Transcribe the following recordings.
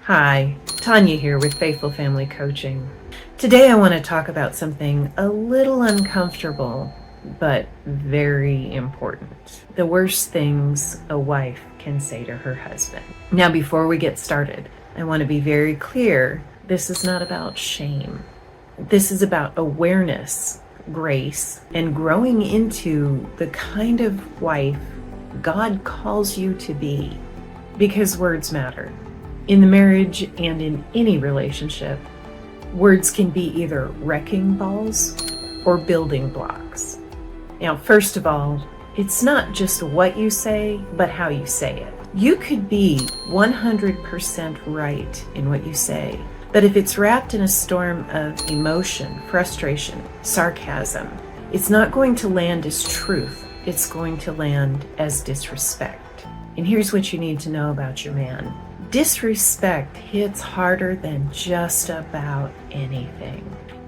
Hi, Tanya here with Faithful Family Coaching. Today I want to talk about something a little uncomfortable, but very important. The worst things a wife can say to her husband. Now, before we get started, I want to be very clear. This is not about shame. This is about awareness, grace, and growing into the kind of wife God calls you to be, because words matter. In the marriage and in any relationship, words can be either wrecking balls or building blocks. Now, first of all, it's not just what you say, but how you say it. You could be 100% right in what you say, but if it's wrapped in a storm of emotion, frustration, sarcasm, it's not going to land as truth. It's going to land as disrespect. And here's what you need to know about your man. Disrespect hits harder than just about anything.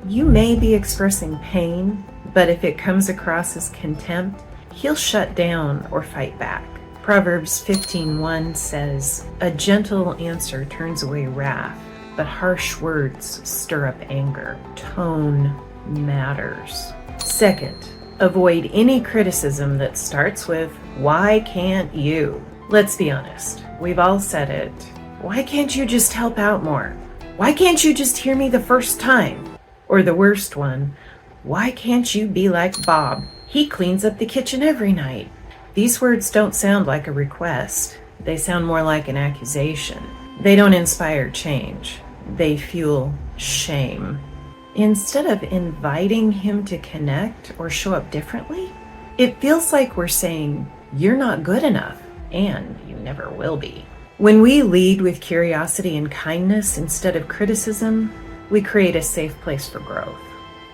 You may be expressing pain, but if it comes across as contempt, he'll shut down or fight back. Proverbs 15:1 says, "A gentle answer turns away wrath, but harsh words stir up anger." Tone matters. Second, avoid any criticism that starts with, "Why can't you?" Let's be honest, we've all said it. Why can't you just help out more? Why can't you just hear me the first time? Or the worst one, why can't you be like Bob? He cleans up the kitchen every night. These words don't sound like a request. They sound more like an accusation. They don't inspire change. They fuel shame. Instead of inviting him to connect or show up differently, it feels like we're saying, "You're not good enough, and you never will be." When we lead with curiosity and kindness instead of criticism, we create a safe place for growth.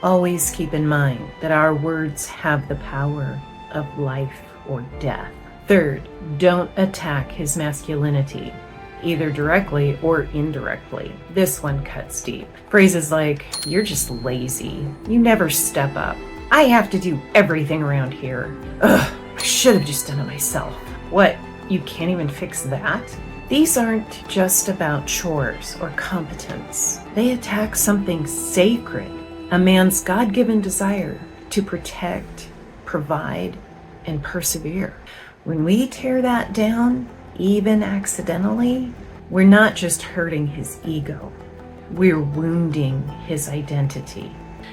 Always keep in mind that our words have the power of life or death. Third, don't attack his masculinity, either directly or indirectly. This one cuts deep. Phrases like, "You're just lazy. You never step up. I have to do everything around here. Ugh, I should have just done it myself. What, you can't even fix that?" These aren't just about chores or competence. They attack something sacred, a man's God-given desire to protect, provide, and persevere. When we tear that down, even accidentally, we're not just hurting his ego, we're wounding his identity.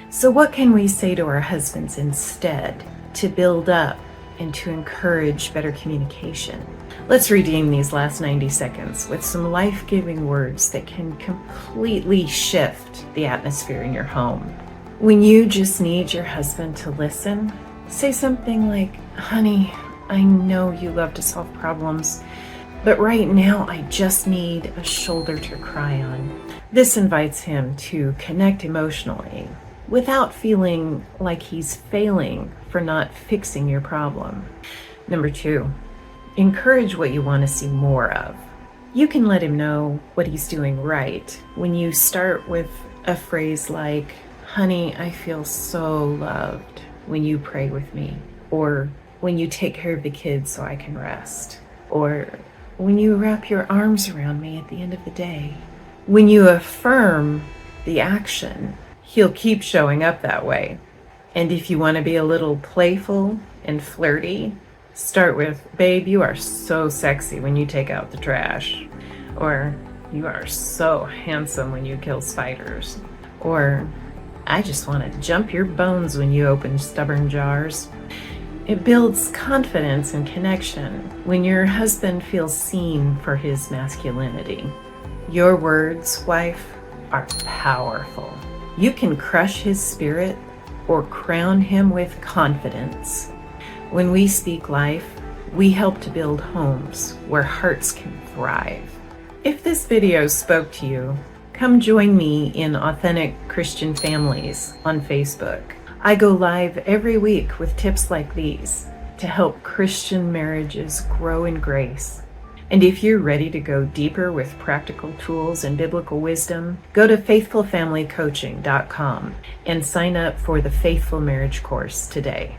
So what can we say to our husbands instead to build up and to encourage better communication? Let's redeem these last 90 seconds with some life-giving words that can completely shift the atmosphere in your home. When you just need your husband to listen, say something like, "Honey, I know you love to solve problems, but right now I just need a shoulder to cry on." This invites him to connect emotionally without feeling like he's failing for not fixing your problem. Number 2, encourage what you want to see more of. You can let him know what he's doing right when you start with a phrase like, "Honey, I feel so loved when you pray with me," or "When you take care of the kids so I can rest," or "When you wrap your arms around me at the end of the day." When you affirm the action, he'll keep showing up that way. And if you want to be a little playful and flirty, start with, "Babe, you are so sexy when you take out the trash," or "You are so handsome when you kill spiders," or "I just want to jump your bones when you open stubborn jars." It builds confidence and connection when your husband feels seen for his masculinity. Your words, wife, are powerful. You can crush his spirit or crown him with confidence. When we speak life, we help to build homes where hearts can thrive. If this video spoke to you, come join me in Authentic Christian Families on Facebook. I go live every week with tips like these to help Christian marriages grow in grace. And if you're ready to go deeper with practical tools and biblical wisdom, go to faithfulfamilycoaching.com and sign up for the Faithful Marriage course today.